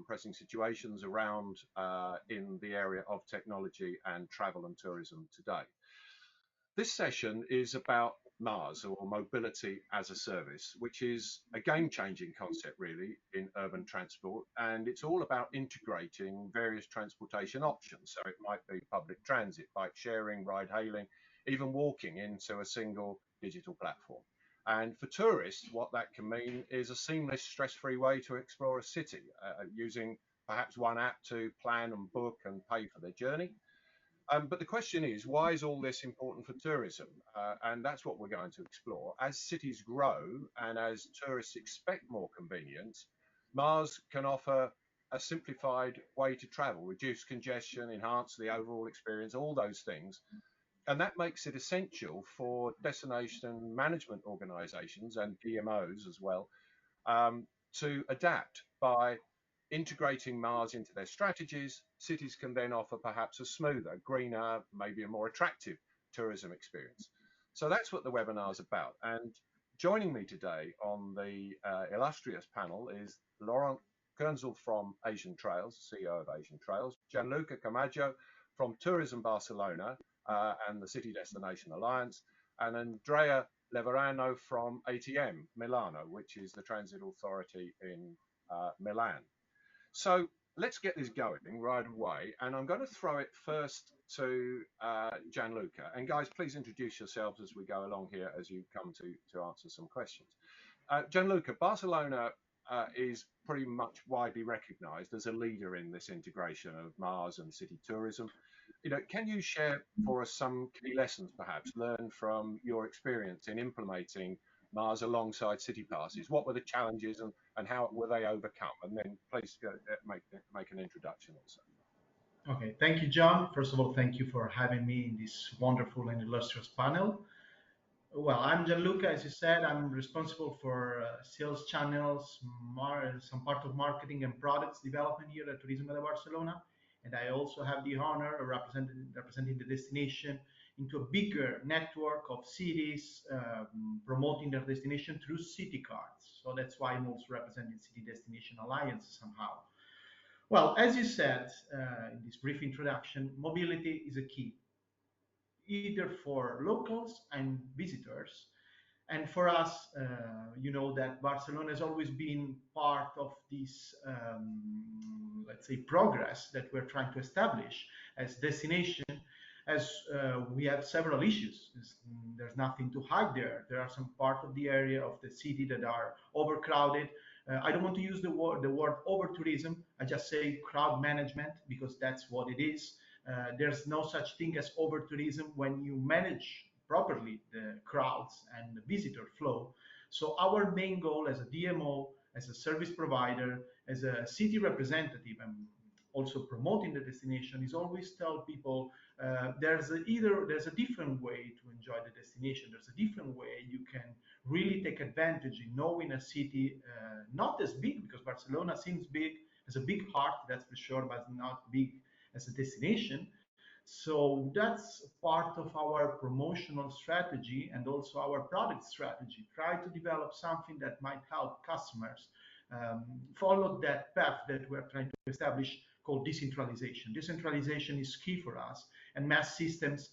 pressing situations around in the area of technology and travel and tourism today. This session is about MaaS, or Mobility as a Service, which is a game-changing concept really in urban transport, and it's all about integrating various transportation options. So it might be public transit, bike sharing, ride hailing, even walking into a single digital platform. And for tourists, what that can mean is a seamless, stress-free way to explore a city, using perhaps one app to plan and book and pay for their journey. But the question is, why is all this important for tourism? And that's what we're going to explore. As cities grow and as tourists expect more convenience, Mars can offer a simplified way to travel, reduce congestion, enhance the overall experience, all those things. And that makes it essential for destination management organizations and DMOs as well, to adapt by integrating Mars into their strategies. Cities can then offer perhaps a smoother, greener, maybe a more attractive tourism experience. So that's what the webinar is about. And joining me today on the illustrious panel is Laurent Kernzel from Asian Trails, CEO of Asian Trails, Gianluca Camaggio from Tourism Barcelona and the City Destination Alliance, and Andrea Leverano from ATM Milano, which is the transit authority in Milan. So let's get this going right away. And I'm going to throw it first to Gianluca. And guys, please introduce yourselves as we go along here as you come to answer some questions. Gianluca, Barcelona is pretty much widely recognized as a leader in this integration of Mars and city tourism. Can you share for us some key lessons perhaps learned from your experience in implementing Mars alongside city passes? What were the challenges and how were they overcome? And then please make an introduction also. Okay, thank you, John. First of all, thank you for having me in this wonderful and illustrious panel. Well, I'm Gianluca, as you said. I'm responsible for sales channels, some part of marketing and products development here at Turismo de Barcelona. And I also have the honor of representing the destination into a bigger network of cities, promoting their destination through city cards. So that's why I'm also representing City Destination Alliance somehow. Well, as you said in this brief introduction, mobility is a key, either for locals and visitors. And for us, you know that Barcelona has always been part of this, let's say, progress that we're trying to establish as destination, as we have several issues. There's nothing to hide there. There are some part of the area of the city that are overcrowded. I don't want to use the word over tourism. I just say crowd management because that's what it is. There's no such thing as over tourism when you manage properly the crowds and the visitor flow. So our main goal as a DMO, as a service provider, as a city representative, and also promoting the destination is always tell people there's a different way to enjoy the destination. There's a different way you can really take advantage in knowing a city not as big, because Barcelona seems big, has a big heart, that's for sure, but not big as a destination. So that's part of our promotional strategy and also our product strategy. Try to develop something that might help customers follow that path that we're trying to establish called decentralization. Decentralization is key for us, and mass systems,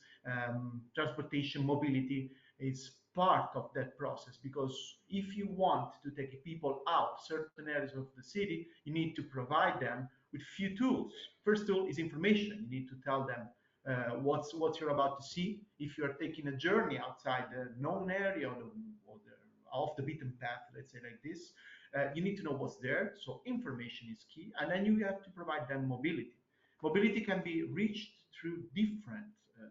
transportation, mobility is part of that process, because if you want to take people out certain areas of the city, you need to provide them with few tools. First tool is information. You need to tell them what you're about to see. If you're taking a journey outside the known area or the off the beaten path, let's say like this, you need to know what's there. So information is key, and then you have to provide them mobility. Mobility can be reached through different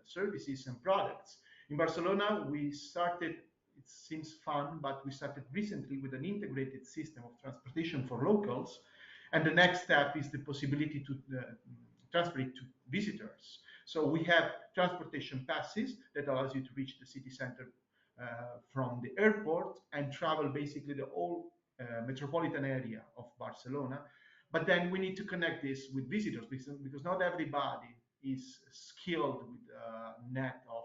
services and products. In Barcelona, we started, it seems fun, but we started recently with an integrated system of transportation for locals. And the next step is the possibility to transfer it to visitors. So we have transportation passes that allows you to reach the city center from the airport and travel basically the whole metropolitan area of Barcelona. But then we need to connect this with visitors, because not everybody is skilled with a net of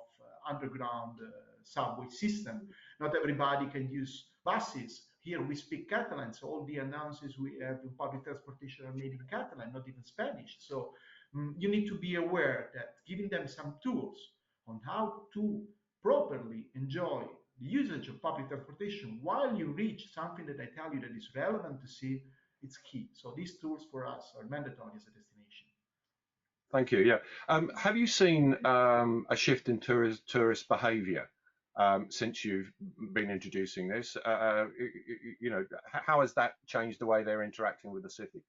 underground subway system. Not everybody can use buses here we speak Catalan, so all the announcements we have in public transportation are made in Catalan, not even Spanish. So you need to be aware that giving them some tools on how to properly enjoy the usage of public transportation while you reach something that I tell you that is relevant to see, it's key. So these tools for us are mandatory as a destination. Thank you. Yeah. Have you seen a shift in tourist behaviour since you've been introducing this? How has that changed the way they're interacting with the city?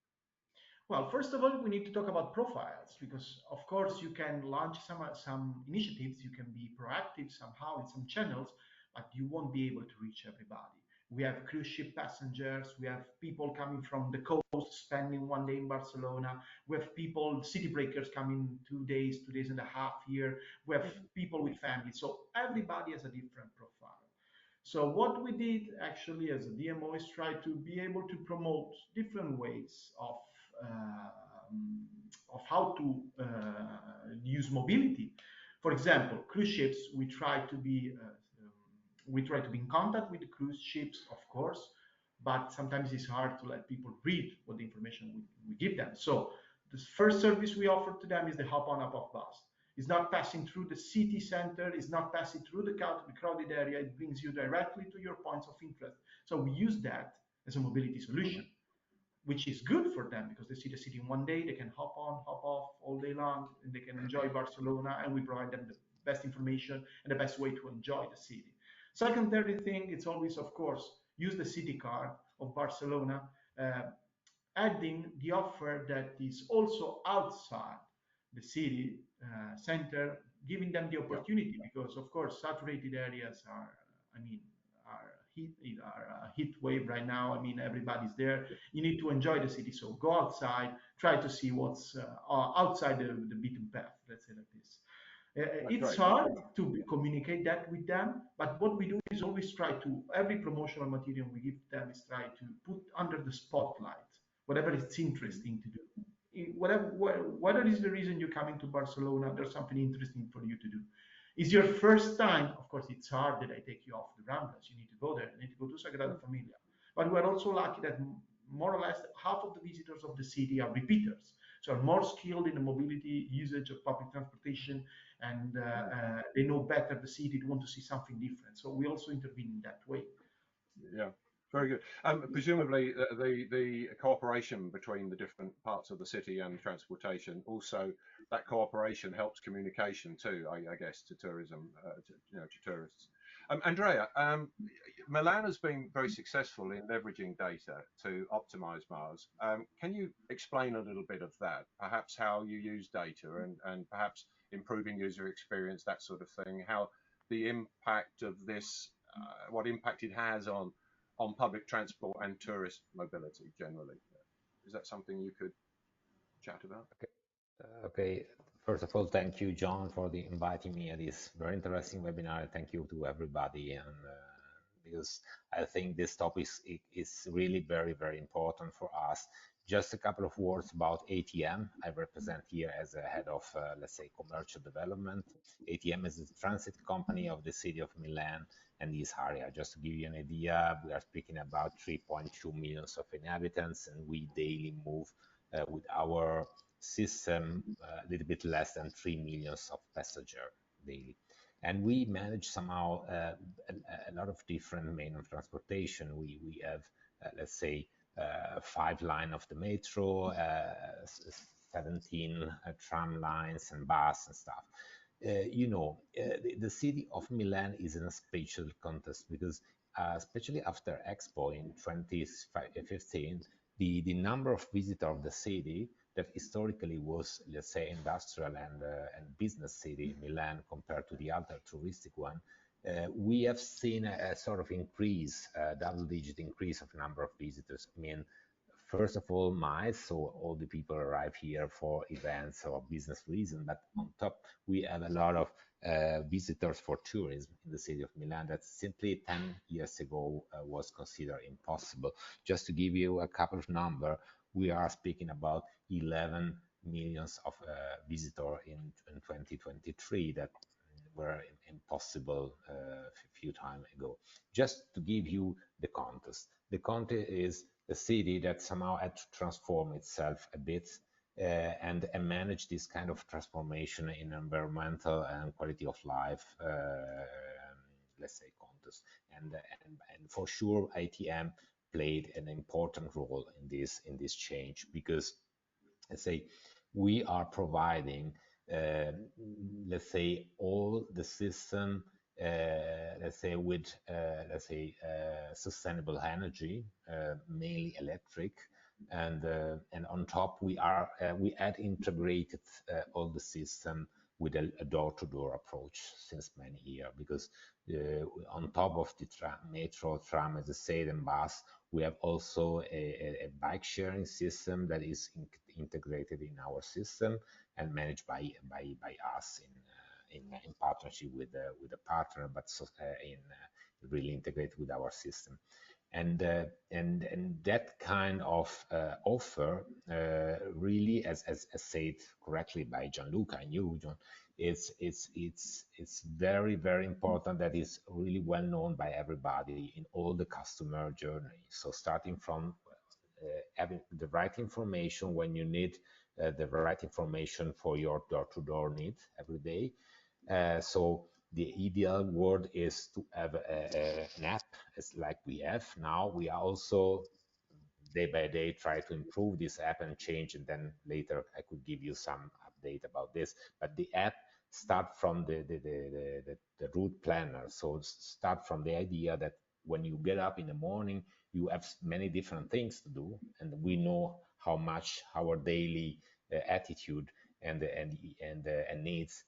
Well, first of all, we need to talk about profiles because, of course, you can launch some initiatives. You can be proactive somehow in some channels, but you won't be able to reach everybody. We have cruise ship passengers. We have people coming from the coast, spending one day in Barcelona. We have people, city breakers, coming 2 days, 2 days and a half here. We have people with families. So everybody has a different profile. So what we did actually as a DMO is try to be able to promote different ways of how to use mobility. For example, cruise ships, we try to be in contact with the cruise ships, of course, but sometimes it's hard to let people read what the information we give them. So the first service we offer to them is the hop on hop off bus. It's not passing through the city center, it's not passing through the crowded area, it brings you directly to your points of interest. So we use that as a mobility solution, which is good for them because they see the city in one day, they can hop on, hop off all day long, and they can enjoy Barcelona, and we provide them the best information and the best way to enjoy the city. Secondary thing, it's always, of course, use the city card of Barcelona, uh, adding the offer that is also outside the city center, giving them the Yeah. opportunity because, of course, saturated areas are, I mean, are a heat wave right now. I mean, everybody's there. You need to enjoy the city, so go outside, try to see what's outside the beaten path. Let's say like this. That's It's great. hard to communicate that with them, but what we do is always try to, every promotional material we give them is try to put under the spotlight whatever it's interesting to do. Whatever is the reason you're coming to Barcelona, there's something interesting for you to do. Is your first time? Of course, it's hard that I take you off the Ramblas. You need to go there. You need to go to Sagrada Familia. But we're also lucky that more or less half of the visitors of the city are repeaters. So are more skilled in the mobility usage of public transportation, and they know better the city. They want to see something different. So we also intervene in that way. Yeah, very good. Presumably, the cooperation between the different parts of the city and transportation, also that cooperation helps communication too, I guess, to tourism, to tourists. Andrea, Milan has been very successful in leveraging data to optimize Mars. Can you explain a little bit of that? Perhaps how you use data and perhaps improving user experience, that sort of thing, how the impact of this what impact it has on public transport and tourist mobility generally. Is that something you could chat about? Okay. First of all, thank you, John, for the inviting me at this very interesting webinar. Thank you to everybody, and because I think this topic is really very, very important for us. Just a couple of words about ATM. I represent here as a head of, let's say, commercial development. ATM is the transit company of the city of Milan and this area. Just to give you an idea, we are speaking about 3.2 millions of inhabitants, and we daily move with our system a little bit less than 3 millions of passengers daily. And we manage somehow a lot of different main of transportation. We have, let's say, 5 lines of the metro, 17 tram lines and bus and stuff. The city of Milan is in a special context because, especially after Expo in 2015, the number of visitors of the city that historically was, let's say, industrial and business city, Milan, compared to the other touristic one, we have seen a sort of increase, double-digit increase of number of visitors. I mean, first of all, miles, so all the people arrive here for events or business reasons, but on top, we have a lot of visitors for tourism in the city of Milan that simply 10 years ago was considered impossible. Just to give you a couple of numbers, we are speaking about 11 millions of visitors in 2023. That were impossible a few time ago. Just to give you the context, the context is a city that somehow had to transform itself a bit and manage this kind of transformation in environmental and quality of life, let's say, context. And for sure, ITM played an important role in this change because, let's say, we are providing, uh, let's say, all the system, let's say, with, sustainable energy, mainly electric, and on top we had integrated all the system with a door-to-door approach since many years because on top of the metro, tram, as I said, and bus, we have also a bike sharing system that is integrated in our system and managed by us in partnership with a partner, but in really integrated with our system. And that kind of offer really, as said correctly by Gianluca and you, John, it's very very important that is really well known by everybody in all the customer journey. So starting from having the right information when you need the right information for your door-to-door need every day. So the ideal word is to have an app, as like we have now. We are also day by day try to improve this app and change, and then later I could give you some update about this. But the app start from the route planner. So start from the idea that when you get up in the morning, you have many different things to do, and we know how much our daily attitude and needs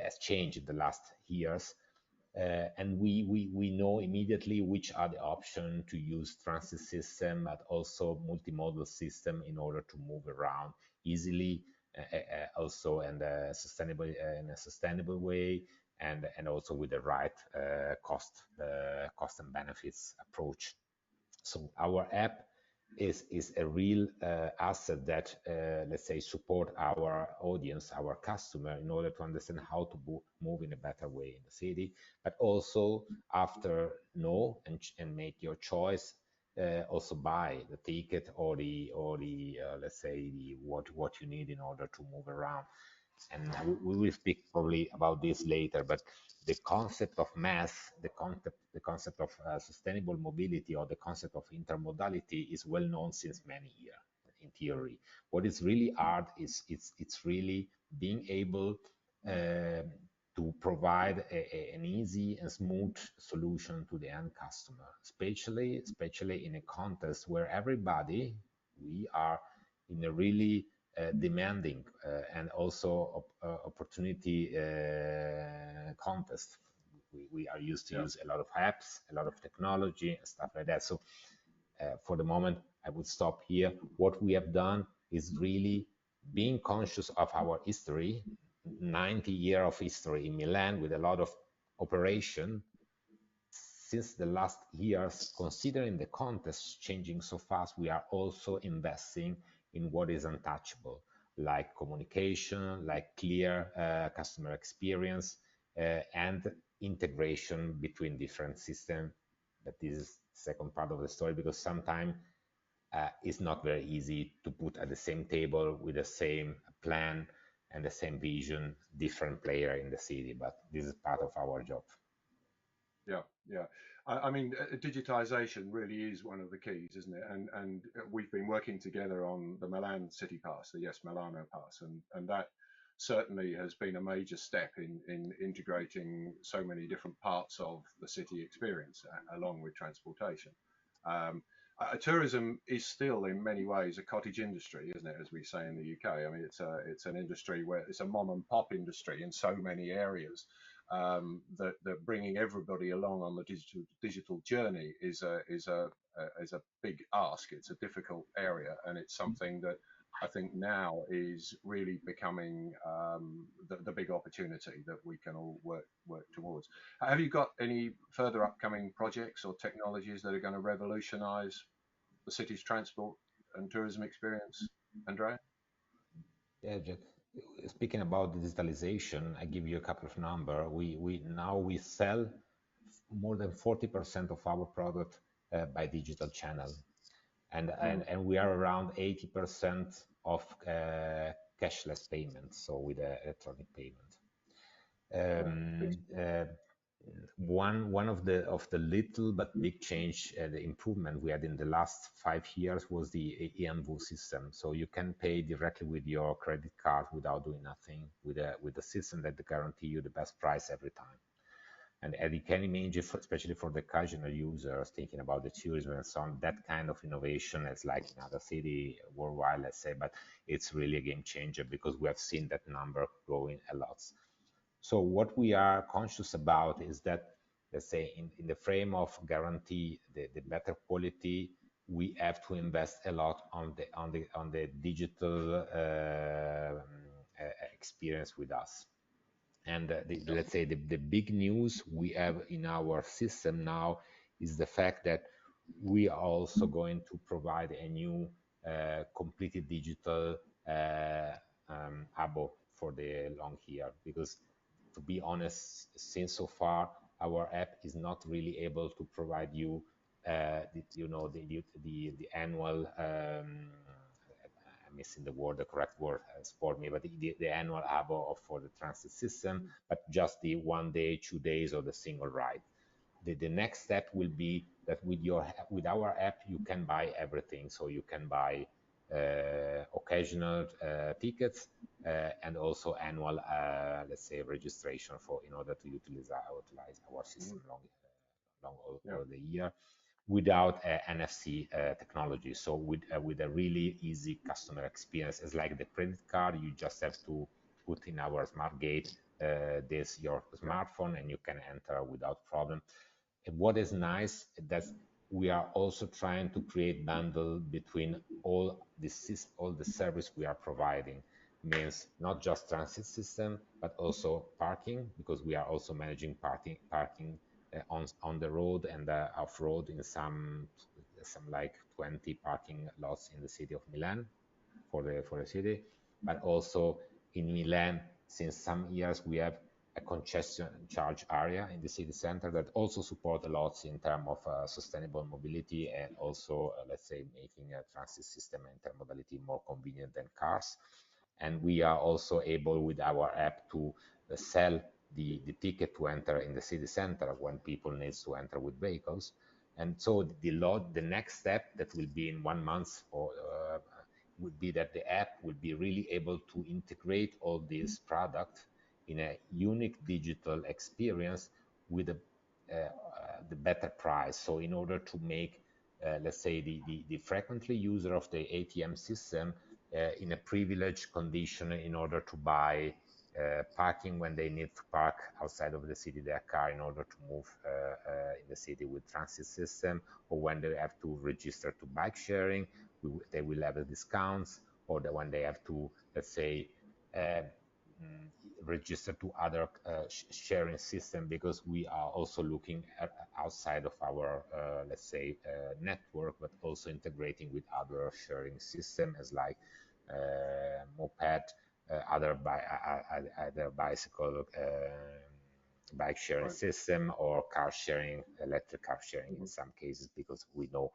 has changed in the last years. And we know immediately which are the options to use transit system, but also multimodal system in order to move around easily, also in a sustainable way, and also with the right cost and benefits approach. So our app is a real asset that, let's say, support our audience, our customer, in order to understand how to move in a better way in the city, but also after know and make your choice, also buy the ticket or the let's say what you need in order to move around. And we will speak probably about this later, but the concept of mass, the concept of sustainable mobility, or the concept of intermodality is well known since many years in theory. What is really hard is it's really being able uh, to provide an easy and smooth solution to the end customer, especially in a context where everybody, we are in a really demanding and also opportunity contest. We are used to Yeah. use a lot of apps, a lot of technology and stuff like that. So for the moment, I would stop here. What we have done is really being conscious of our history, 90 year of history in Milan with a lot of operation. Since the last years, considering the context changing so fast, we are also investing in what is untouchable, like communication, like clear customer experience, and integration between different systems. But this is the second part of the story because sometimes it's not very easy to put at the same table with the same plan and the same vision, different player in the city. But this is part of our job. Yeah, yeah. I mean, digitization really is one of the keys, isn't it? And we've been working together on the Milan City Pass, the Yes Milano Pass, and that certainly has been a major step in integrating so many different parts of the city experience along with transportation. Um, Tourism is still in many ways a cottage industry, isn't it? As we say in the UK. I mean, it's an industry where it's a mom and pop industry in so many areas, that bringing everybody along on the digital journey is a big ask. It's a difficult area, and it's something that I think now is really becoming the big opportunity that we can all work towards. Have you got any further upcoming projects or technologies that are going to revolutionise the city's transport and tourism experience, Andrea? Yeah, Jack. speaking about digitalization, I give you a couple of numbers. We sell more than 40% of our product by digital channel, Mm, and we are around 80% of cashless payments, so with electronic payment. yeah, it's, Um, uh, one of the little but big change, the improvement we had in the last 5 years was the EMV system. So you can pay directly with your credit card without doing nothing with a system that guarantee you the best price every time. And you can imagine, especially for the casual users thinking about the tourism and so on, that kind of innovation is like in other city worldwide, let's say, but it's really a game changer because we have seen that number growing a lot. So what we are conscious about is that, let's say, in the frame of guarantee the better quality, we have to invest a lot on the digital experience with us. And yeah, let's say the big news we have in our system now is the fact that we are also going to provide a new completely digital uh, abo for the long here, because to be honest, since so far our app is not really able to provide you the annual I'm missing the word, the correct word for me, but the annual abo for the transit system, but just the 1 day, 2 days, or the single ride. The next step will be that with our app you can buy everything. So you can buy occasional tickets and also annual, let's say, registration for in order to utilize our system mm, long yeah, all the year without NFC technology. So with a really easy customer experience, it's like the credit card. You just have to put in our smart gate this your yeah, smartphone, and you can enter without problem. And what is nice that we are also trying to create bundle between all the service we are providing. Means not just transit system, but also parking, because we are also managing parking on the road and off road in some like 20 parking lots in the city of Milan for the city, but also in Milan, since some years we have a congestion charge area in the city center that also support a lot in terms of sustainable mobility, and also, let's say, making a transit system and intermodality more convenient than cars. And we are also able with our app to sell the ticket to enter in the city center when people needs to enter with vehicles. And so the next step that will be in 1 month or would be that the app will be really able to integrate all these products in a unique digital experience with the better price. So in order to make, let's say, the frequently user of the ATM system in a privileged condition in order to buy parking when they need to park outside of the city their car in order to move in the city with transit system, or when they have to register to bike sharing, they will have a discounts, or when they have to, let's say, uh, register to other sharing system, because we are also looking at outside of our, let's say, network, but also integrating with other sharing system as like moped, other bicycle bike sharing right, system, or car sharing, electric car sharing in mhm, some cases, because we know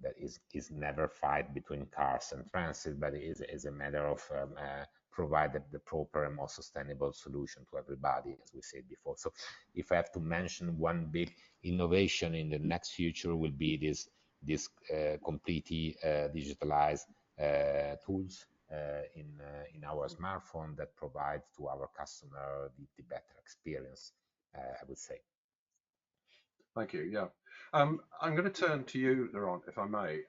that is never fight between cars and transit, but it is a matter of provide the proper and more sustainable solution to everybody, as we said before. So if I have to mention one big innovation in the next future, will be this completely digitalized tools in our smartphone that provide to our customer the better experience, I would say. thank you. Yeah, I'm going to turn to you, Laurent, if I may.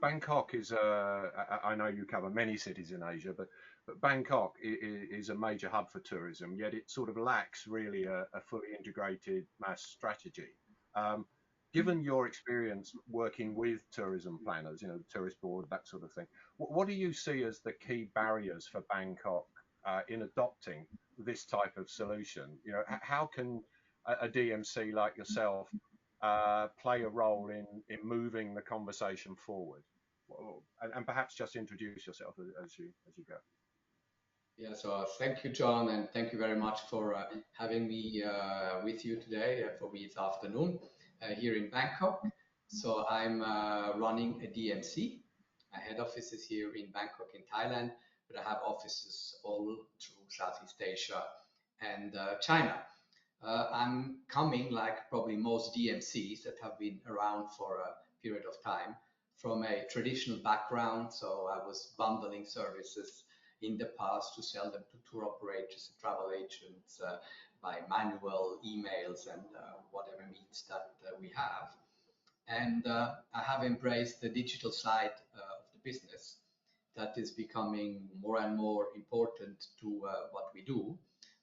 Bangkok is I know you cover many cities in Asia, but Bangkok is a major hub for tourism, yet it sort of lacks really a fully integrated mass strategy. Um, Given your experience working with tourism planners, you know, the tourist board, that sort of thing, what do you see as the key barriers for Bangkok in adopting this type of solution? You know, how can a DMC like yourself play a role in moving the conversation forward? And perhaps just introduce yourself as you go. Yeah, so thank you, John, and thank you very much for having me with you today, for me this afternoon, here in Bangkok. So I'm running a DMC. My head office is here in Bangkok in Thailand, but I have offices all through Southeast Asia and China. I'm coming, like probably most DMCs that have been around for a period of time, from a traditional background. So I was bundling services in the past to sell them to tour operators and travel agents by manual emails and whatever means that we have. And I have embraced the digital side of the business that is becoming more and more important to what we do,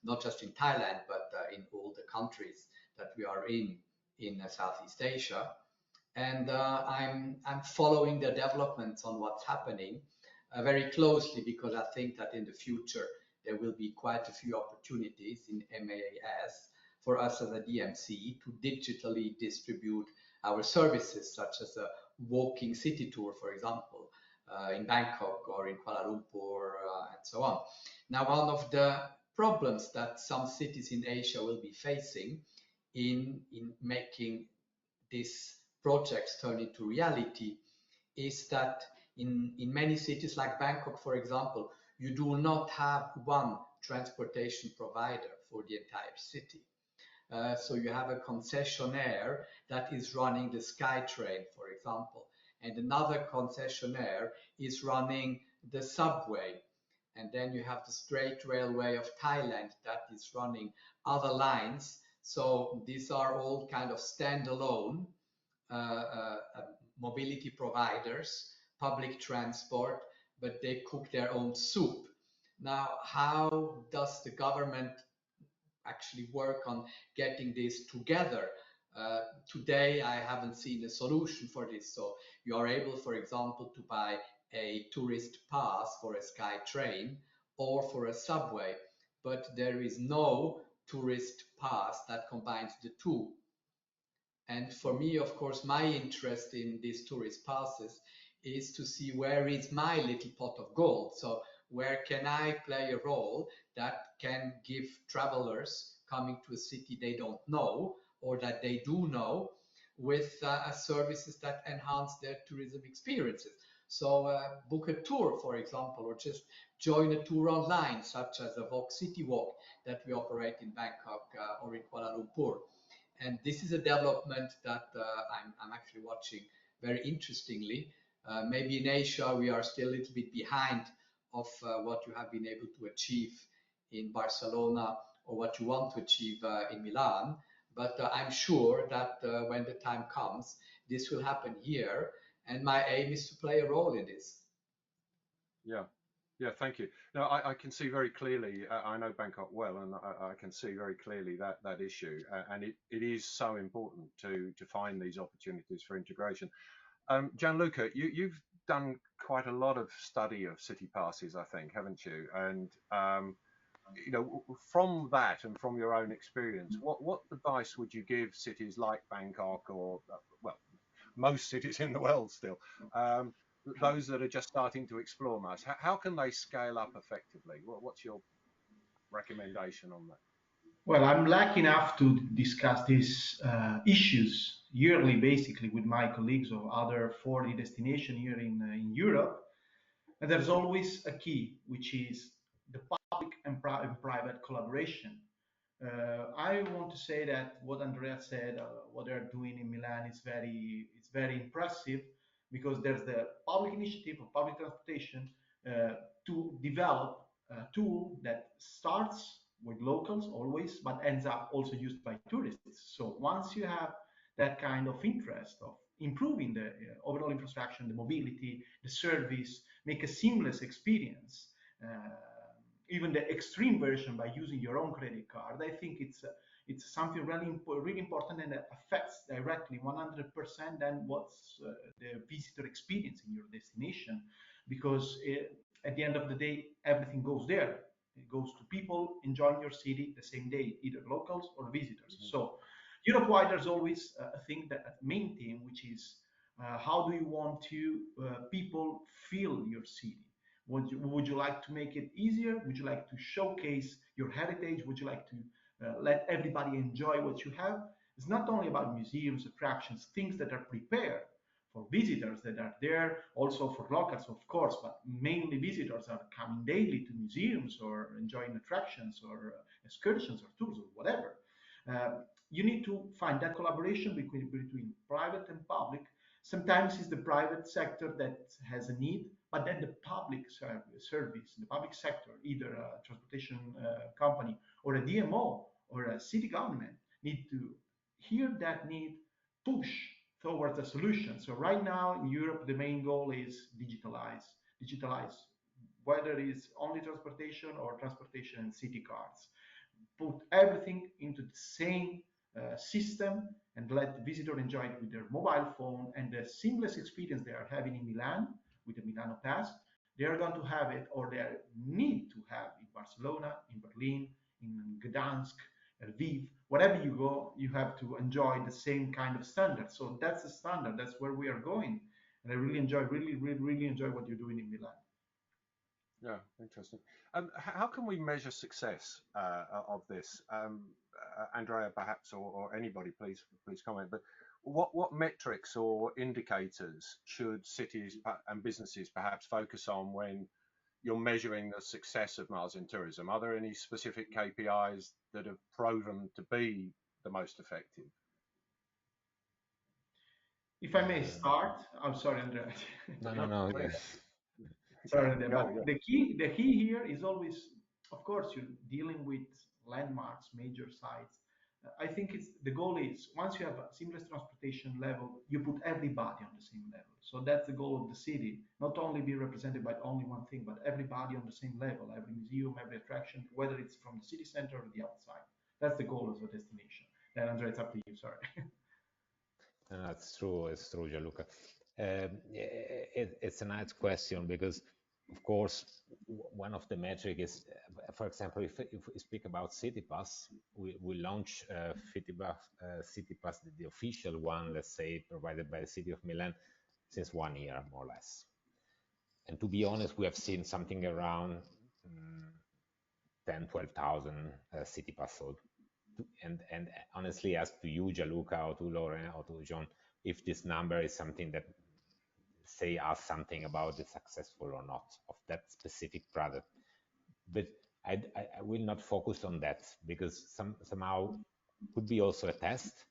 not just in Thailand, but in all the countries that we are in Southeast Asia. And I'm following the developments on what's happening very closely because I think that in the future there will be quite a few opportunities in MAAS for us as a DMC to digitally distribute our services, such as a walking city tour, for example, in Bangkok or in Kuala Lumpur, and so on. Now, one of the problems that some cities in Asia will be facing in making these projects turn into reality is that in many cities like Bangkok, for example, you do not have one transportation provider for the entire city. So you have a concessionaire that is running the SkyTrain, for example, and another concessionaire is running the subway. And then you have the Straight Railway of Thailand that is running other lines. So these are all kind of standalone mobility providers, public transport, but they cook their own soup. Now, how does the government actually work on getting this together? Today, I haven't seen a solution for this. So you are able, for example, to buy a tourist pass for a sky train or for a subway, but there is no tourist pass that combines the two. And for me, of course, my interest in these tourist passes is to see where is my little pot of gold. So where can I play a role that can give travelers coming to a city they don't know or that they do know with services that enhance their tourism experiences. So book a tour, for example, or just join a tour online, such as a Walk City Walk that we operate in Bangkok or in Kuala Lumpur. And this is a development that I'm actually watching very interestingly. Maybe in Asia, we are still a little bit behind of what you have been able to achieve in Barcelona or what you want to achieve in Milan. But I'm sure that when the time comes, this will happen here. And my aim is to play a role in this. Yeah. Yeah, thank you. Now, I can see very clearly, I know Bangkok well, and I can see very clearly that issue, and it is so important to find these opportunities for integration. Gianluca, you've done quite a lot of study of city passes, I think, haven't you? And from that and from your own experience, what advice would you give cities like Bangkok or well, most cities in the world still, um, those that are just starting to explore Mars? How can they scale up effectively? What's your recommendation on that? Well, I'm lucky enough to discuss these issues yearly, basically, with my colleagues of other 40 destinations here in Europe. And there's always a key, which is the public and private collaboration. I want to say that what Andrea said, what they're doing in Milan is very impressive because there's the public initiative of public transportation to develop a tool that starts with locals always, but ends up also used by tourists. So once you have that kind of interest of improving the overall infrastructure, the mobility, the service, make a seamless experience. Even the extreme version by using your own credit card. I think it's something really important and that affects directly 100% than what's the visitor experience in your destination, because at the end of the day, everything goes there. It goes to people enjoying your city the same day, either locals or visitors. Mhm. So Europe-wide, there's always a thing that a main theme, which is how do you want to people feel your city? Would you like to make it easier? Would you like to showcase your heritage? Would you like to let everybody enjoy what you have? It's not only about museums, attractions, things that are prepared for visitors that are there, also for locals, of course, but mainly visitors are coming daily to museums or enjoying attractions or excursions or tours or whatever. You need to find that collaboration between private and public. Sometimes it's the private sector that has a need, but then the public service, the public sector, either a transportation company or a DMO or a city government, need to hear that need, push towards a solution. So right now in Europe, the main goal is digitalize, whether it's only transportation or transportation and city cards. Put everything into the same system and let the visitor enjoy it with their mobile phone and the seamless experience they are having in Milan with the Milano Pass. They are going to have it, or they need to have in Barcelona, in Berlin, in Gdansk, Lviv, wherever you go, you have to enjoy the same kind of standard. So that's the standard. That's where we are going. And I really enjoy, really enjoy what you're doing in Milan. Yeah, interesting. How can we measure success of this? Andrea, perhaps, or anybody, please comment. But what metrics or indicators should cities and businesses perhaps focus on when you're measuring the success of Mars in tourism? Are there any specific KPIs that have proven to be the most effective? If I may start, I'm sorry, Andrea. No. Sorry, Andrea, Go, but the key here is always, of course, you're dealing with landmarks, major sites. I think it's the goal is once you have a seamless transportation level, you put everybody on the same level. So that's the goal of the city. Not only be represented by only one thing, but everybody on the same level, every museum, every attraction, whether it's from the city center or the outside. That's the goal of the destination. Then Andrea, it's up to you. Sorry. That's true. It's true, Gianluca. It's a nice question because, of course, one of the metric is, for example, if we speak about City Pass, we launch City Pass, the official one, let's say, provided by the city of Milan, since 1 year, more or less. And to be honest, we have seen something around 10, 12,000 City Pass sold. And honestly, as to you, Gianluca, or to Lauren, or to John, if this number is something that say us something about the successful or not of that specific product. But I will not focus on that because somehow could be also a test.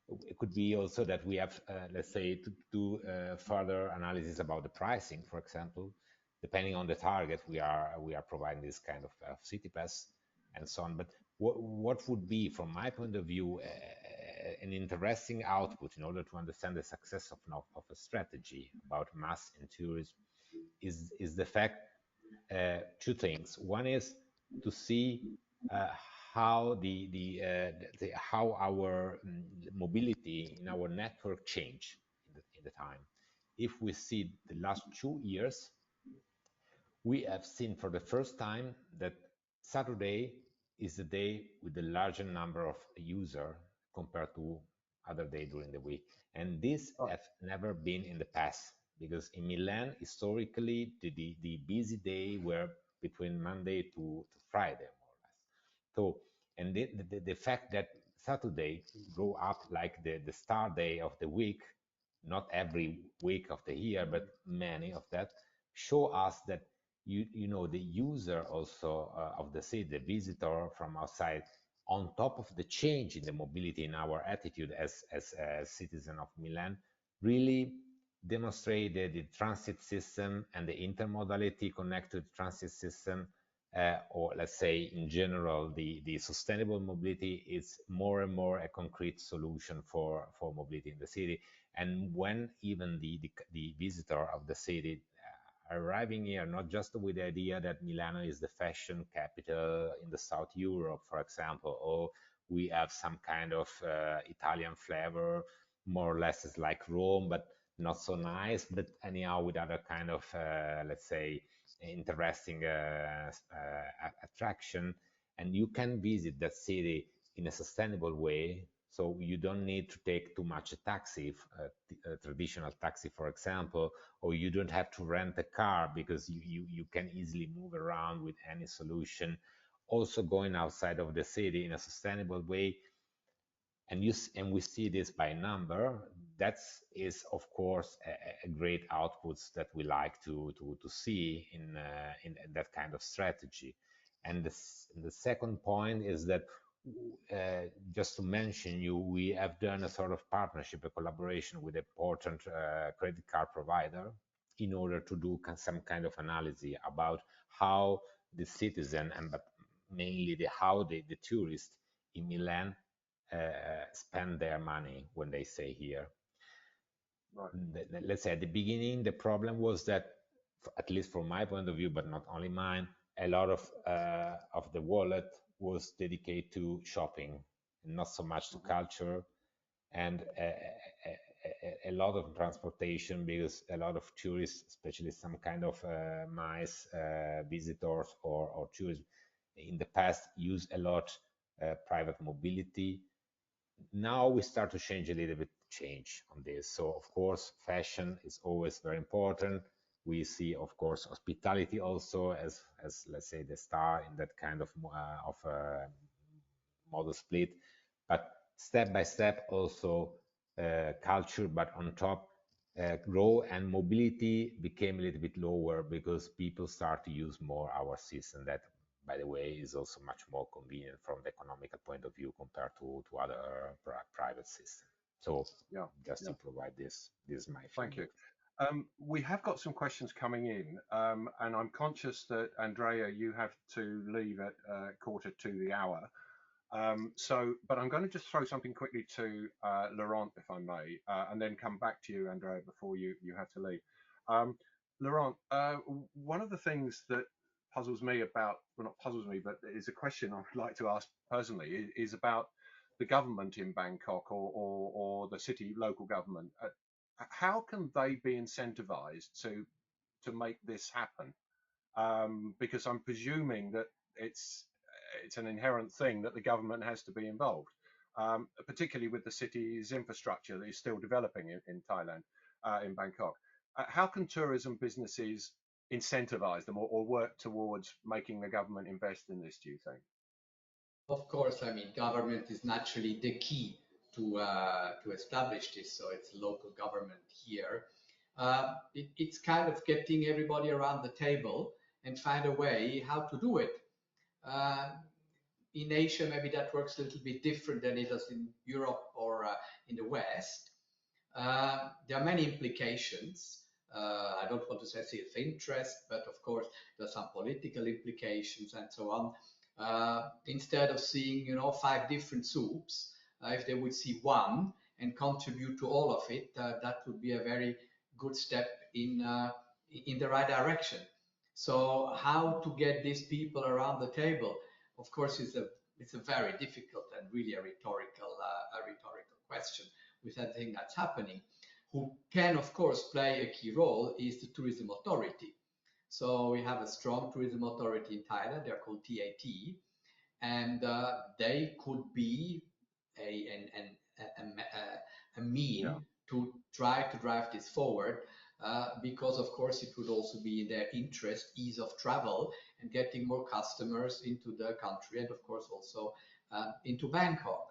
It could be also that we have, let's say, to do further analysis about the pricing, for example, depending on the target we are providing this kind of city pass and so on. But what would be, from my point of view, an interesting output in order to understand the success of a strategy about mass and tourism is the fact, two things. One is to see how how our mobility in our network change in the time. If we see the last 2 years, we have seen for the first time that Saturday is the day with the larger number of users compared to other day during the week. And this has never been in the past because in Milan, historically, the busy day were between Monday to Friday, more or less. So, and the fact that Saturday grow up like the start day of the week, not every week of the year, but many of that, show us that you know the user also of the city, the visitor from outside, on top of the change in the mobility in our attitude as a citizen of Milan, really demonstrated the transit system and the intermodality connected transit system, or let's say in general, the sustainable mobility is more and more a concrete solution for mobility in the city. And when even the visitor of the city arriving here not just with the idea that Milano is the fashion capital in the South Europe, for example, or we have some kind of Italian flavor, more or less it's like Rome, but not so nice, but anyhow with other kind of, let's say, interesting attraction. And you can visit that city in a sustainable way. So you don't need to take too much a taxi, a traditional taxi, for example, or you don't have to rent a car because you can easily move around with any solution. Also going outside of the city in a sustainable way, and we see this by number. That is of course a great outputs that we like to see in that kind of strategy. And the second point is that just to mention you, we have done a sort of partnership, a collaboration with an important credit card provider in order to do some kind of analysis about how the citizen, and but mainly how the tourist in Milan spend their money when they stay here. Right. Let's say at the beginning, the problem was that, at least from my point of view, but not only mine, a lot of the wallet was dedicated to shopping, not so much to culture, and a lot of transportation, because a lot of tourists, especially some kind of MICE visitors or tourists, in the past use a lot private mobility. Now we start to change a little bit, change on this. So of course, fashion is always very important. We see, of course, hospitality also as let's say the star in that kind of model split. But step by step, also culture, but on top, grow, and mobility became a little bit lower because people start to use more our system. That, by the way, is also much more convenient from the economical point of view compared to other private systems. So Yeah. just Yeah. to provide this is my Thank you. feedback. We have got some questions coming in, and I'm conscious that Andrea, you have to leave at quarter to the hour. But I'm going to just throw something quickly to Laurent, if I may, and then come back to you, Andrea, before you have to leave. Laurent, one of the things that puzzles me about, well, not puzzles me, but is a question I would like to ask personally, is about the government in Bangkok, or the city local government. How can they be incentivized to make this happen? Because I'm presuming that it's an inherent thing that the government has to be involved, particularly with the city's infrastructure that is still developing in Thailand, in Bangkok. How can tourism businesses incentivize them, or work towards making the government invest in this, do you think? Of course, I mean, government is naturally the key to establish this. So it's local government here. It's kind of getting everybody around the table and find a way how to do it. Uh, in Asia, maybe that works a little bit different than it does in Europe or in the West. There are many implications. I don't want to say self-interest, but of course there are some political implications and so on. Instead of seeing, 5 different soups, if they would see one and contribute to all of it, that would be a very good step in the right direction. So how to get these people around the table? Of course, it's a very difficult and really a rhetorical question with everything that's happening. Who can, of course, play a key role is the tourism authority. So we have a strong tourism authority in Thailand. They're called TAT, and they could be a Yeah. mean to try to drive this forward. Because of course it would also be in their interest, ease of travel and getting more customers into the country, and of course also into Bangkok.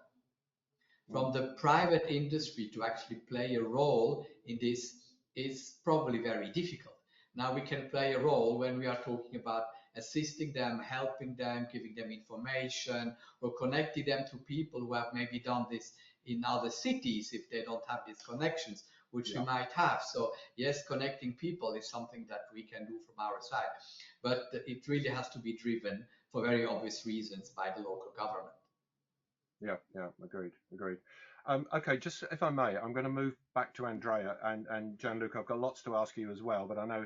From the private industry to actually play a role in this is probably very difficult. Now we can play a role when we are talking about assisting them, helping them, giving them information, or connecting them to people who have maybe done this in other cities if they don't have these connections, which we Yeah. might have. So yes, connecting people is something that we can do from our side, but it really has to be driven for very obvious reasons by the local government. Yeah, agreed. Okay, just if I may, I'm going to move back to Andrea and Gianluca. I've got lots to ask you as well, but I know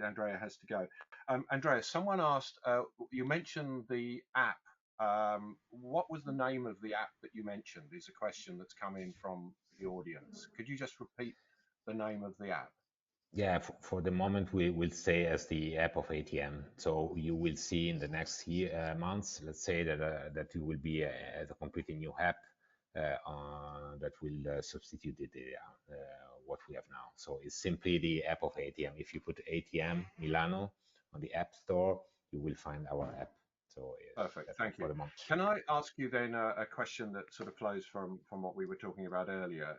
Andrea has to go. Andrea, someone asked, you mentioned the app. What was the name of the app that you mentioned? Is a question that's come in from the audience. Could you just repeat the name of the app? Yeah, for the moment, we will say as the app of ATM. So you will see in the next months, let's say that that it will be a completely new app that will substitute what we have now. So it's simply the app of ATM. If you put ATM Milano on the App Store, you will find our app. So Perfect, that's thank for you. the moment. Can I ask you then a question that sort of flows from what we were talking about earlier?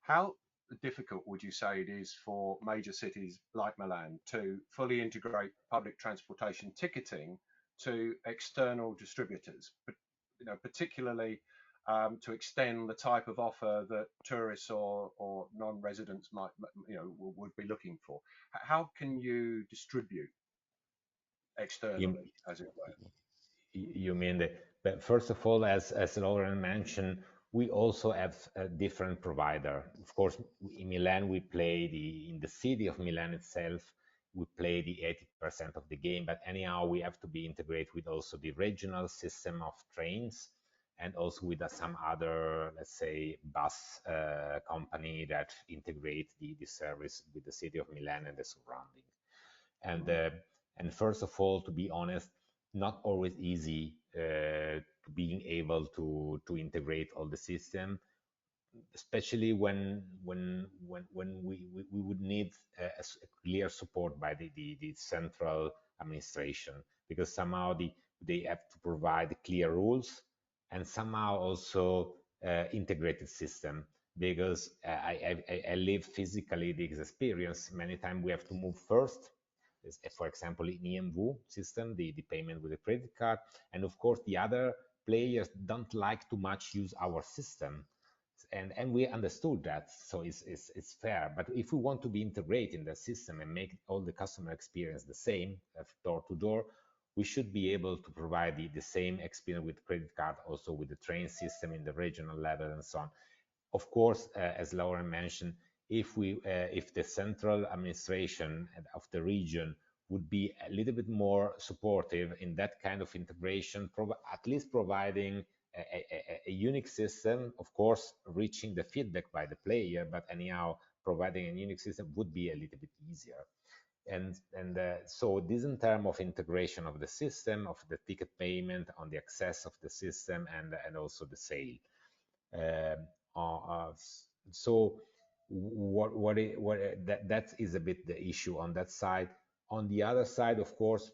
How difficult would you say it is for major cities like Milan to fully integrate public transportation ticketing to external distributors, but particularly to extend the type of offer that tourists or non-residents might would be looking for? How can you distribute You, externally, as it were? you mean that, but first of all, as Lauren mentioned, we also have a different provider. Of course, in Milan, we play in the city of Milan itself, we play the 80% of the game, but anyhow, we have to be integrated with also the regional system of trains and also with some other, let's say, bus company that integrate the service with the city of Milan and the surrounding. And and first of all, to be honest, not always easy being able to integrate all the system, especially when we would need a clear support by the central administration, because somehow they have to provide clear rules and somehow also integrated system, because I live physically this experience. Many times we have to move first, for example, in EMV system, the payment with a credit card. And of course, the other players don't like too much use our system. And we understood that, so it's fair. But if we want to be integrated in the system and make all the customer experience the same, door to door, we should be able to provide the same experience with credit card, also with the train system in the regional level and so on. Of course, as Laura mentioned, if the central administration of the region would be a little bit more supportive in that kind of integration, at least providing a unique system, of course, reaching the feedback by the player, but anyhow, providing a unique system would be a little bit easier. And so this in terms of integration of the system, of the ticket payment, on the access of the system, and also the sale. Um, so that is a bit the issue on that side. On the other side, of course,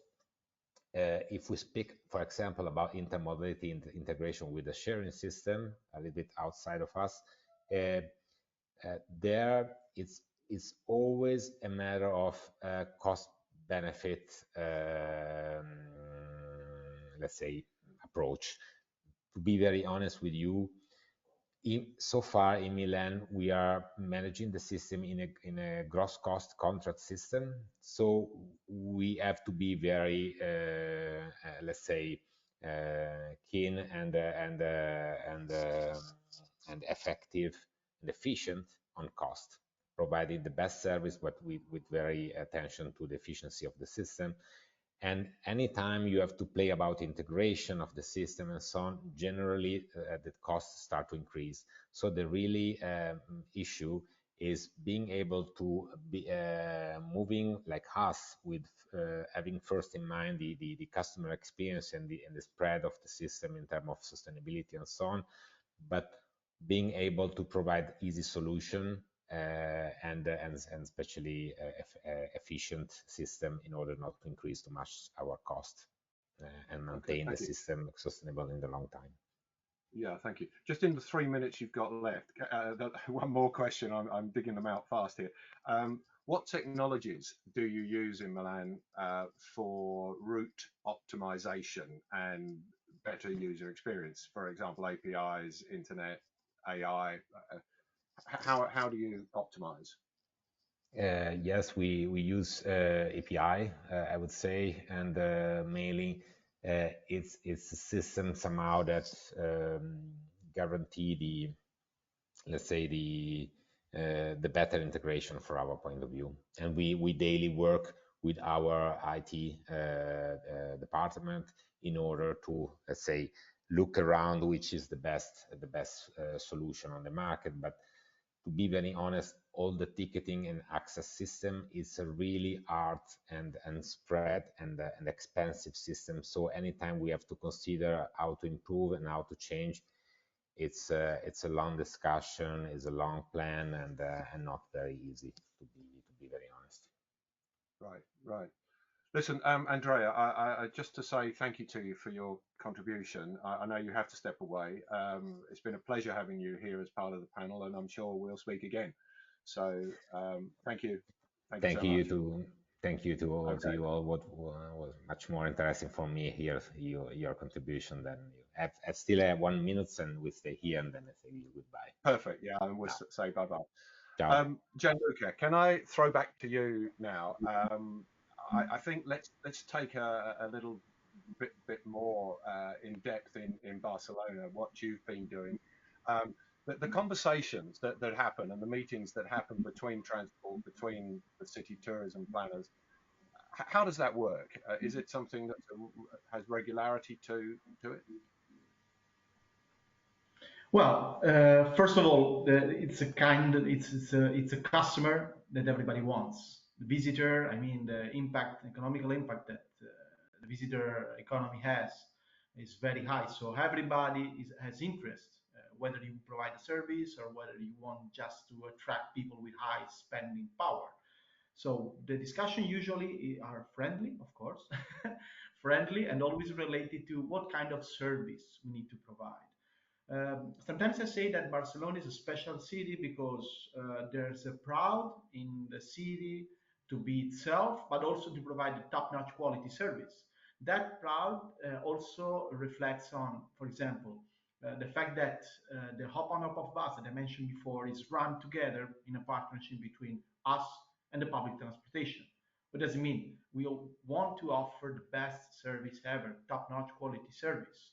if we speak, for example, about intermodality integration with the sharing system, a little bit outside of us, uh, there it's always a matter of cost benefit, let's say, approach. To be very honest with you, so far in Milan, we are managing the system in a gross cost contract system. So we have to be very, let's say, keen and effective and efficient on cost, providing the best service, but with very attention to the efficiency of the system. And anytime you have to play about integration of the system and so on, generally the costs start to increase. So the really issue is being able to be moving like us with having first in mind the customer experience and the spread of the system in terms of sustainability and so on, but being able to provide easy solution and especially efficient system in order not to increase too much our cost and Okay, maintain the thank you. system sustainable in the long time. Yeah, thank you. Just in the 3 minutes you've got left, one more question. I'm digging them out fast here. What technologies do you use in Milan for route optimization and better user experience? For example, APIs, internet, AI. How do you optimize? Yes, we use API, I would say, and mainly it's a system somehow that guarantee let's say the better integration for our point of view. And we daily work with our IT department in order to, let's say, look around which is the best solution on the market. But to be very honest, all the ticketing and access system is a really hard and spread and expensive system. So anytime we have to consider how to improve and how to change, it's a long discussion, it's a long plan, and not very easy to be very honest. Right, right. Listen, Andrea, just to say thank you to you for your contribution. I know you have to step away. It's been a pleasure having you here as part of the panel, and I'm sure we'll speak again. So thank you. Thank you Thank so you much. to thank you to all to Okay, you all. What was much more interesting for me here your contribution than you. I still have 1 minute and we stay here and then I say goodbye. perfect. Yeah, and we'll Now, say bye-bye. ciao. Gianluca, can I throw back to you now? I think let's take a little bit more in depth in Barcelona, what you've been doing. Um, the conversations that happen and the meetings that happen between transport, between the city tourism planners, how does that work? Is it something that has regularity to it? Well, first of all, it's a customer that everybody wants. The visitor, I mean, the impact, economical impact that the visitor economy has is very high. So everybody has interest, whether you provide a service or whether you want just to attract people with high spending power. So the discussion usually are friendly, of course, friendly and always related to what kind of service we need to provide. Sometimes I say that Barcelona is a special city because there's a proud in the city to be itself, but also to provide a top-notch quality service. That proud also reflects on, for example, the fact that the hop on hop of bus that I mentioned before is run together in a partnership between us and the public transportation. What does it mean? We want to offer the best service ever, top-notch quality service.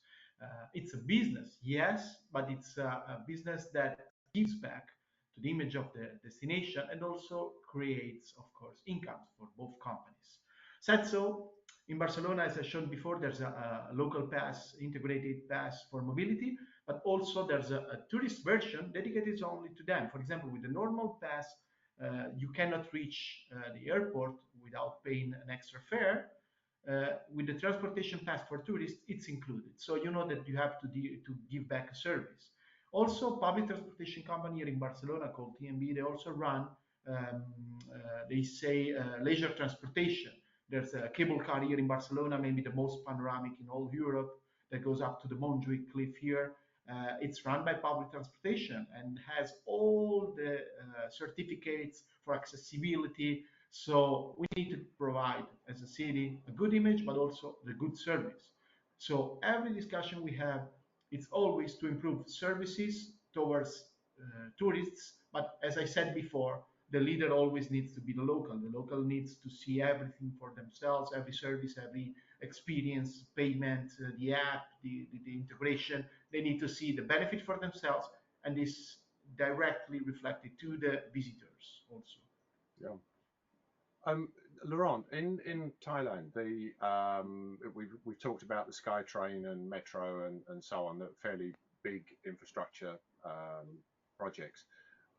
It's a business, yes, but it's a business that gives back to the image of the destination and also creates, of course, incomes for both companies. Said so, in Barcelona, as I showed before, there's a local pass, integrated pass for mobility, but also there's a tourist version dedicated only to them. For example, with the normal pass, you cannot reach the airport without paying an extra fare. With the transportation pass for tourists, it's included. So you know that you have to give back a service. Also, public transportation company here in Barcelona called TMB, they also run, they say, leisure transportation. There's a cable car here in Barcelona, maybe the most panoramic in all Europe, that goes up to the Montjuic cliff here. It's run by public transportation and has all the certificates for accessibility. So we need to provide, as a city, a good image, but also the good service. So every discussion we have, it's always to improve services towards tourists. But as I said before, the leader always needs to be the local. The local needs to see everything for themselves, every service, every experience, payment, the app, the integration. They need to see the benefit for themselves, and this directly reflected to the visitors also. Yeah. Laurent, in Thailand, we've talked about the SkyTrain and Metro and so on, the fairly big infrastructure projects.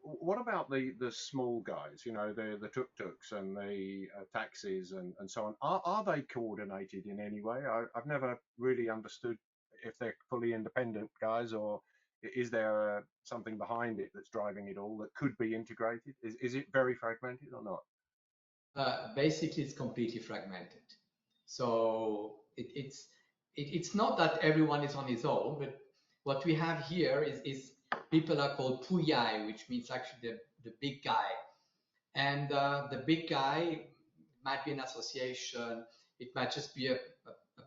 What about the small guys? You know, the tuk-tuks and the taxis and so on. Are they coordinated in any way? I've never really understood if they're fully independent guys, or is there something behind it that's driving it all that could be integrated? Is it very fragmented or not? Basically, it's completely fragmented. So it's not that everyone is on his own, but what we have here is people are called Puyai, which means actually the big guy. And the big guy might be an association, it might just be a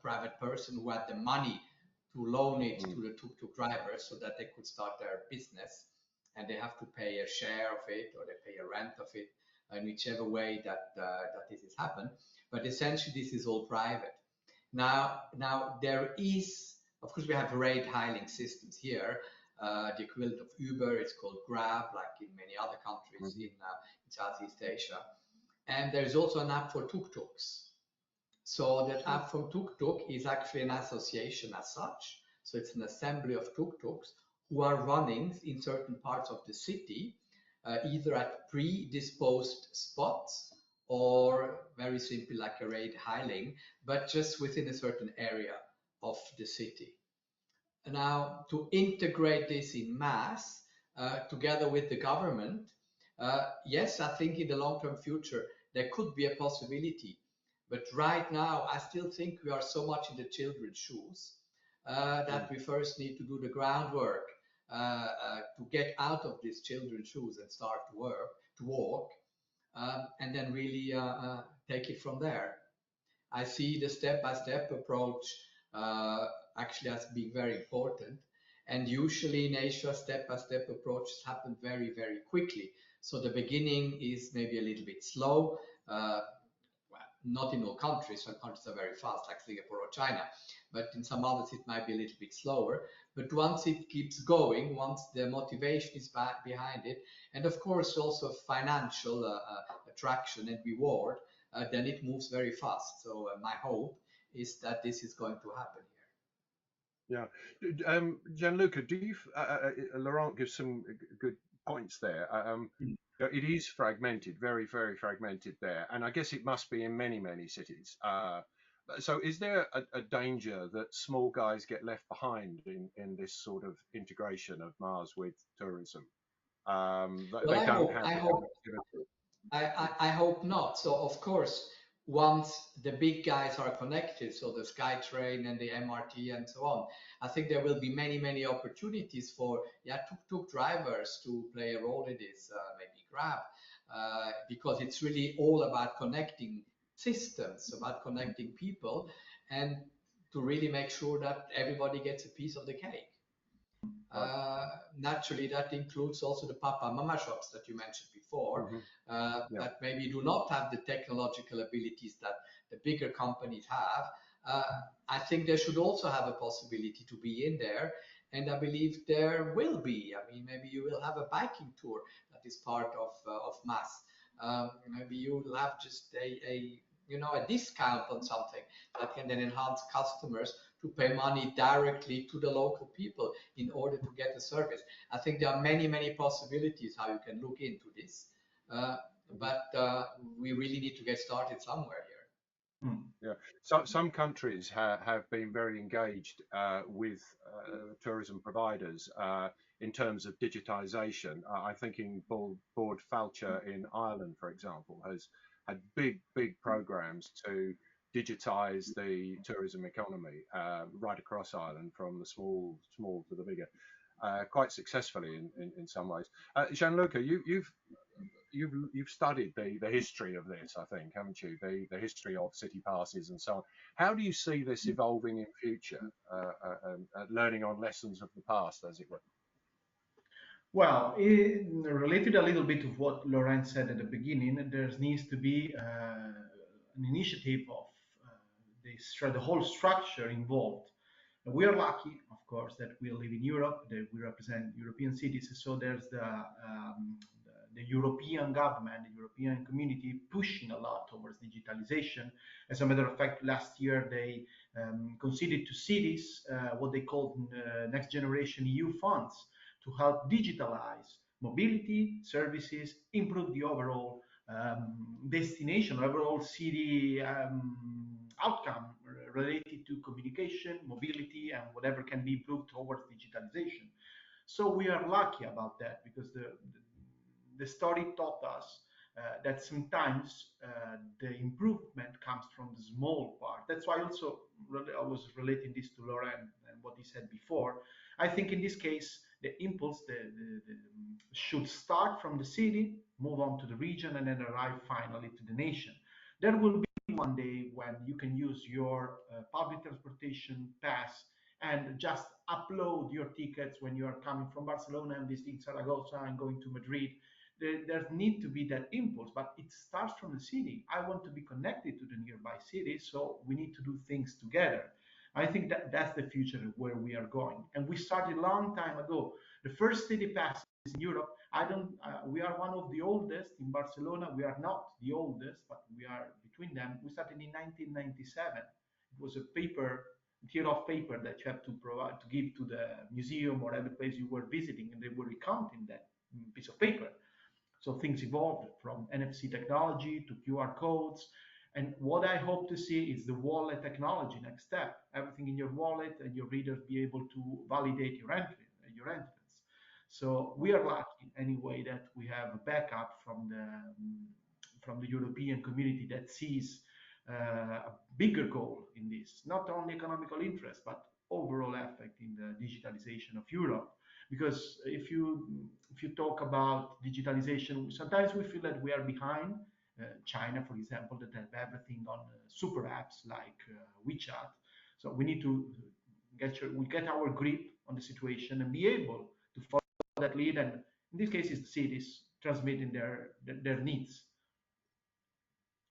private person who had the money to loan it to the tuk-tuk drivers so that they could start their business, and they have to pay a share of it or they pay a rent of it in whichever way that this has happened. But essentially, this is all private. Now there is, of course, we have ride hailing systems here. The equivalent of Uber, it's called Grab, like in many other countries in Southeast Asia. And there's also an app for tuk-tuks. So that app for tuk-tuk is actually an association as such. So it's an assembly of tuk-tuks who are running in certain parts of the city, either at predisposed spots or very simply like a ride hailing, but just within a certain area of the city. Now, to integrate this in mass together with the government, yes, I think in the long-term future there could be a possibility. But right now, I still think we are so much in the children's shoes that we first need to do the groundwork to get out of these children's shoes and start to walk, and then really take it from there. I see the step-by-step approach actually as being very important. And usually in Asia, step-by-step approaches happen very, very quickly. So the beginning is maybe a little bit slow. Well, not in all countries. Some countries are very fast, like Singapore or China. But in some others, it might be a little bit slower. But once it keeps going, once the motivation is back behind it, and of course also financial attraction and reward, then it moves very fast. So my hope is that this is going to happen Yeah. Gianluca, do you, Laurent gives some good points there. It is fragmented, very, very fragmented there. And I guess it must be in many, many cities. So is there a danger that small guys get left behind in this sort of integration of Mars with tourism? Well, They don't have I the hope connectivity. I hope not. So of course, once the big guys are connected, so the SkyTrain and the MRT and so on, I think there will be many, many opportunities for tuk-tuk drivers to play a role in this, maybe Grab, because it's really all about connecting systems, about connecting people, and to really make sure that everybody gets a piece of the cake. Right. Naturally, that includes also the Papa Mama shops that you mentioned before, Hmm. Yeah. that maybe do not have the technological abilities that the bigger companies have. I think they should also have a possibility to be in there, and I believe there will be. I mean, maybe you will have a biking tour that is part of mass. Maybe you will have just a discount on something that can then enhance customers to pay money directly to the local people in order to get the service. I think there are many, many possibilities how you can look into this, uh, but we really need to get started somewhere here. Yeah, so some countries have been very engaged with tourism providers in terms of digitization. I think in Bord Fáilte in Ireland, for example, has had big programs to digitize the tourism economy right across Ireland, from the small to the bigger, quite successfully in some ways. Gianluca, you've studied the history of this, I think, haven't you? The history of city passes and so on. How do you see this evolving in future, learning on lessons of the past, as it were? Well, related a little bit of what Laurent said at the beginning, there needs to be an initiative of the whole structure involved. We are lucky, of course, that we live in Europe, that we represent European cities. So there's the European government, the European community pushing a lot towards digitalization. As a matter of fact, last year they conceded to cities what they called Next Generation EU funds to help digitalize mobility services, improve the overall destination, overall city outcome related to communication, mobility, and whatever can be improved towards digitalization. So we are lucky about that, because the story taught us that sometimes the improvement comes from the small part. That's why also I was relating this to Laurent and what he said before. I think in this case, the impulse should start from the city, move on to the region, and then arrive finally to the nation. There will be one day when you can use your public transportation pass and just upload your tickets when you are coming from Barcelona and visiting Zaragoza and going to Madrid. There need to be that impulse, but it starts from the city. I want to be connected to the nearby city, so we need to do things together. I think that that's the future where we are going, and we started a long time ago. The first city passes in Europe. I don't. We are one of the oldest in Barcelona. We are not the oldest, but we are between them. We started in 1997. It was a paper, tier of paper that you have to provide to give to the museum or every place you were visiting, and they were recounting that piece of paper. So things evolved from NFC technology to QR codes. And what I hope to see is the wallet technology next step. Everything in your wallet and your readers be able to validate your entrance. So we are lucky anyway that we have a backup from the European community that sees a bigger goal in this, not only economical interest, but overall effect in the digitalization of Europe. Because if you talk about digitalization, sometimes we feel that we are behind. China, for example, that have everything on super apps like WeChat. So we need to get our grip on the situation and be able to follow that lead. And in this case, it's the cities transmitting their needs.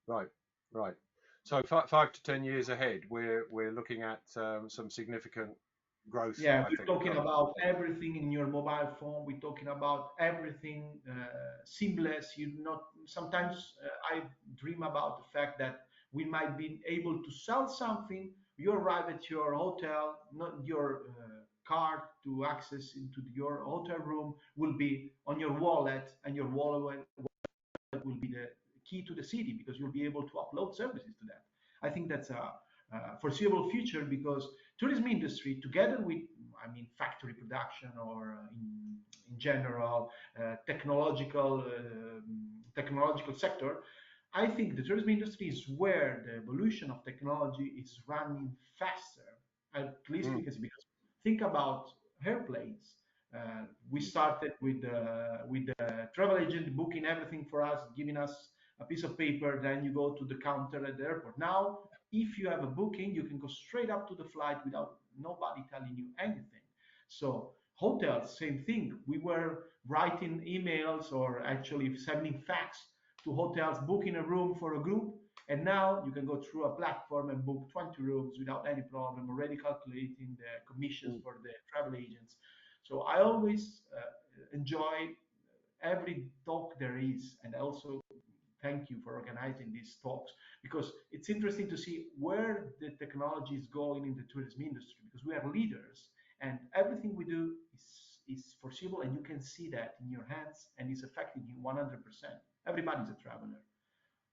Right, right. So 5 to 10 years ahead, we're looking at some significant growth, Yeah, I we're think, talking coming. about everything in your mobile phone. We're talking about everything seamless. You not sometimes I dream about the fact that we might be able to sell something. You arrive at your hotel, not your card to access into your hotel room will be on your wallet, and your wallet will be the key to the city because you'll be able to upload services to that. I think that's a foreseeable future because tourism industry, together with, I mean, factory production or in general technological sector, I think the tourism industry is where the evolution of technology is running faster. At least we Mm, can see because think about airplanes. We started with the travel agent booking everything for us, giving us a piece of paper. Then you go to the counter at the airport. Now, if you have a booking, you can go straight up to the flight without nobody telling you anything. So hotels, same thing. We were writing emails or actually sending fax to hotels, booking a room for a group. And now you can go through a platform and book 20 rooms without any problem, already calculating the commissions mm. for the travel agents. So I always enjoy every talk there is, and also thank you for organizing these talks because it's interesting to see where the technology is going in the tourism industry because we are leaders and everything we do is foreseeable and you can see that in your hands and it's affecting you 100%. Everybody's a traveler.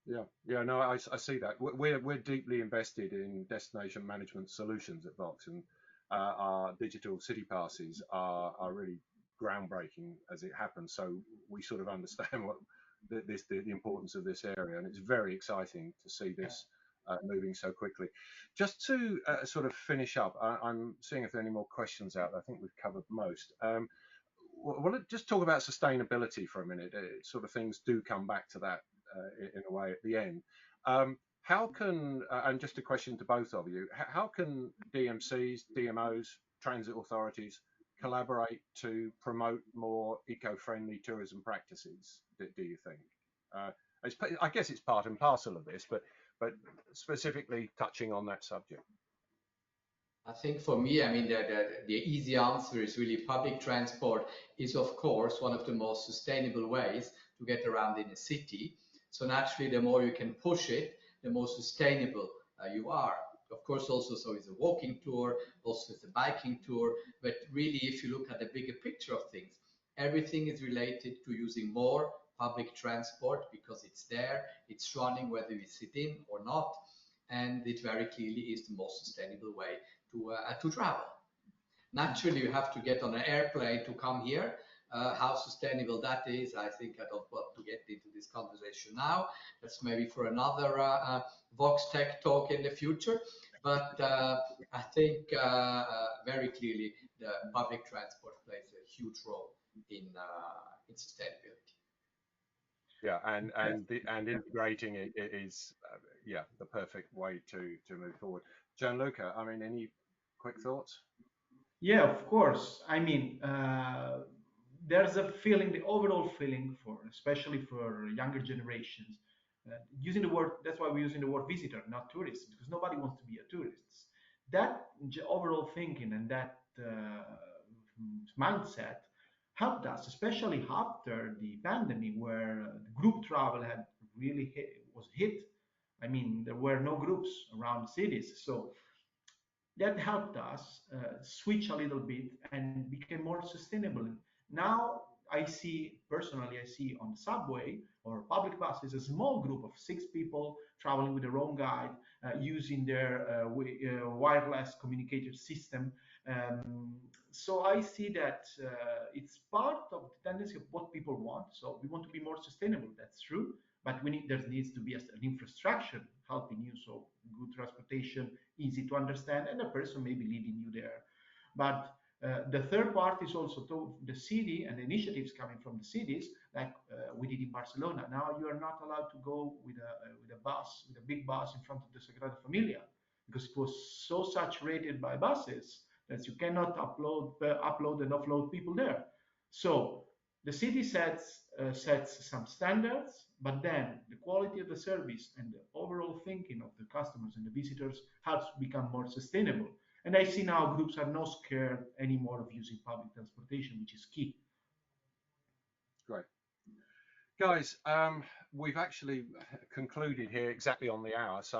Yeah, yeah, no, I see that. We're deeply invested in destination management solutions at Vox, and our digital city passes are really groundbreaking as it happens. So we sort of understand what the importance of this area, and it's very exciting to see Yeah. this moving so quickly. Just to sort of finish up, I'm seeing if there are any more questions out there. I think we've covered most. Well, just talk about sustainability for a minute. Sort of things do come back to that in a way at the end. How can, and just a question to both of you, how can DMCs, DMOs, transit authorities collaborate to promote more eco-friendly tourism practices, do you think? Uh, I guess it's part and parcel of this, but specifically touching on that subject. I think for me, I mean, the easy answer is really public transport is, of course, one of the most sustainable ways to get around in a city. So naturally, the more you can push it, the more sustainable you are. Of course, also, so is a walking tour, also is a biking tour. But really, if you look at the bigger picture of things, everything is related to using more public transport because it's there, it's running whether we sit in or not, and it very clearly is the most sustainable way to travel. Naturally, you have to get on an airplane to come here. How sustainable that is, I think I don't want to get into this conversation now. That's maybe for another Vox Tech talk in the future. But I think very clearly the public transport plays a huge role in sustainability. Yeah, Yes. and integrating it is yeah, the perfect way to move forward. Gianluca, I mean, any quick thoughts? Yeah, of course. I mean, there's a feeling, the overall feeling for, especially for younger generations, using the word, that's why we're using the word visitor, not tourist, because nobody wants to be a tourist. That overall thinking and that mindset helped us, especially after the pandemic, where the group travel had really was hit. I mean, there were no groups around cities, so that helped us switch a little bit and became more sustainable. Now, I see on the subway or public buses a small group of 6 people traveling with their own guide, using their wireless communicator system. So I see that it's part of the tendency of what people want. So we want to be more sustainable. That's true, but there needs to be an infrastructure helping you. So good transportation, easy to understand, and a person maybe leading you there. But the third part is also to the city and the initiatives coming from the cities, like we did in Barcelona. Now you are not allowed to go with a bus, with a big bus in front of the Sagrada Familia, because it was so saturated by buses that you cannot upload and offload people there. So the city sets some standards, but then the quality of the service and the overall thinking of the customers and the visitors helps become more sustainable. And I see now groups are not scared anymore of using public transportation, which is key. Great. Guys, we've actually concluded here exactly on the hour. So